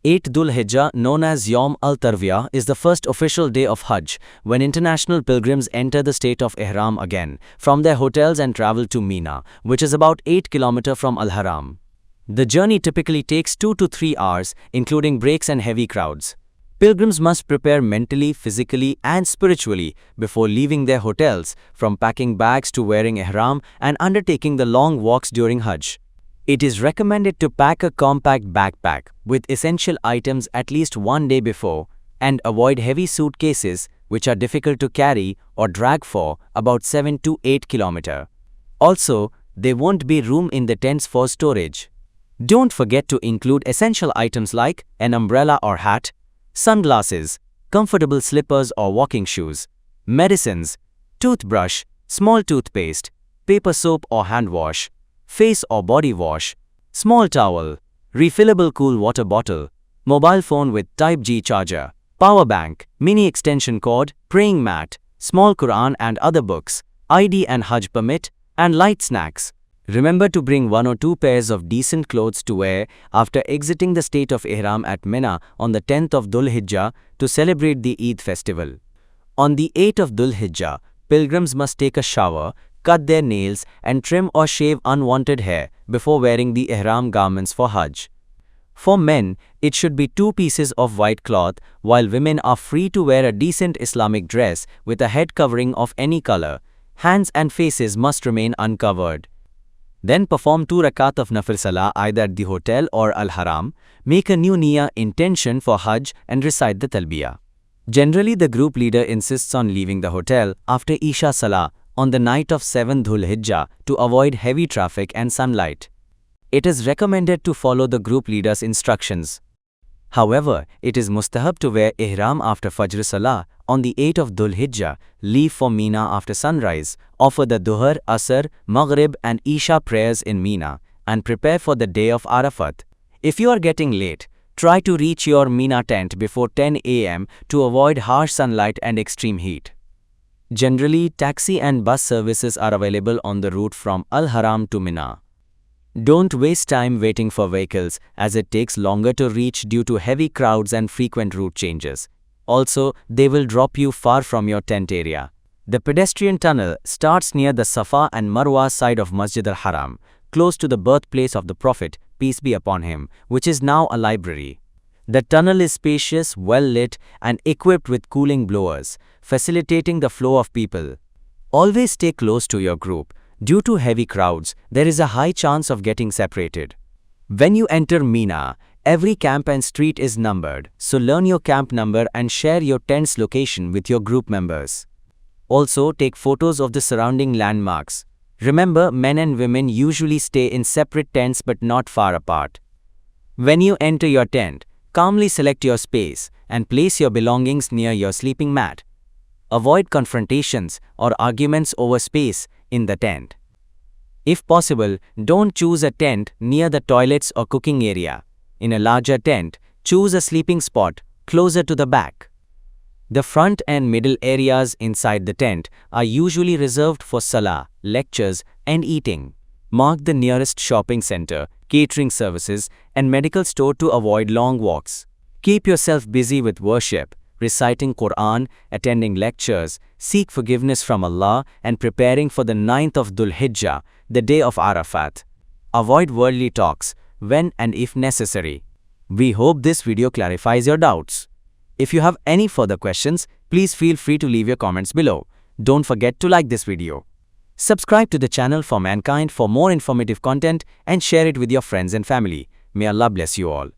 8th Dhul Hijjah, known as Yawm al-Tarwiyah, is the first official day of Hajj, when international pilgrims enter the state of ihram again from their hotels and travel to Mina, which is about 8 km from al-Haram. The journey typically takes 2 to 3 hours, including breaks and heavy crowds. Pilgrims must prepare mentally, physically, and spiritually before leaving their hotels, from packing bags to wearing ihram and undertaking the long walks during Hajj. It is recommended to pack a compact backpack with essential items at least one day before and avoid heavy suitcases which are difficult to carry or drag for about 7 to 8 km. Also, there won't be room in the tents for storage. Don't forget to include essential items like an umbrella or hat, sunglasses, comfortable slippers or walking shoes, medicines, toothbrush, small toothpaste, paper soap or hand wash, face or body wash, small towel, refillable cool water bottle, mobile phone with Type-G charger, power bank, mini extension cord, praying mat, small Qur'an and other books, ID and Hajj permit, and light snacks. Remember to bring 1 or 2 pairs of decent clothes to wear after exiting the state of ihram at Mina on the 10th of Dhul Hijjah to celebrate the Eid festival. On the 8th of Dhul Hijjah, pilgrims must take a shower, cut their nails, and trim or shave unwanted hair before wearing the ihram garments for Hajj. For men, it should be 2 pieces of white cloth, while women are free to wear a decent Islamic dress with a head covering of any color. Hands and faces must remain uncovered. Then perform 2 rak'ahs of nafil salah either at the hotel or al-Haram, make a new niyyah intention for Hajj and recite the talbiyah. Generally, the group leader insists on leaving the hotel after Isha Salah on the night of 7th Dhul Hijjah to avoid heavy traffic and sunlight. It is recommended to follow the group leader's instructions. However, it is mustahab to wear ihram after Fajr Salah on the 8th of Dhul Hijjah, leave for Mina after sunrise, offer the Dhuhr, Asr, Maghrib and Isha prayers in Mina, and prepare for the day of Arafat. If you are getting late, try to reach your Mina tent before 10 a.m. to avoid harsh sunlight and extreme heat. Generally, taxi and bus services are available on the route from al-Haram to Mina. Don't waste time waiting for vehicles, as it takes longer to reach due to heavy crowds and frequent route changes. Also, they will drop you far from your tent area. The pedestrian tunnel starts near the Safa and Marwa side of Masjid al-Haram, close to the birthplace of the Prophet, peace be upon him, which is now a library. The tunnel is spacious, well lit, and equipped with cooling blowers, facilitating the flow of people. Always stay close to your group. Due to heavy crowds, there is a high chance of getting separated. When you enter Mina, every camp and street is numbered, so learn your camp number and share your tent's location with your group members. Also, take photos of the surrounding landmarks. Remember, men and women usually stay in separate tents but not far apart. When you enter your tent, calmly select your space and place your belongings near your sleeping mat. Avoid confrontations or arguments over space in the tent. If possible, don't choose a tent near the toilets or cooking area. In a larger tent, choose a sleeping spot closer to the back. The front and middle areas inside the tent are usually reserved for salah, lectures, and eating. Mark the nearest shopping center, catering services, and medical store to avoid long walks. Keep yourself busy with worship, reciting Qur'an, attending lectures, seek forgiveness from Allah, and preparing for the 9th of Dhul Hijjah, the day of Arafat. Avoid worldly talks when and if necessary. We hope this video clarifies your doubts. If you have any further questions, please feel free to leave your comments below. Don't forget to like this video. Subscribe to the channel for Mankind for more informative content and share it with your friends and family. May Allah bless you all.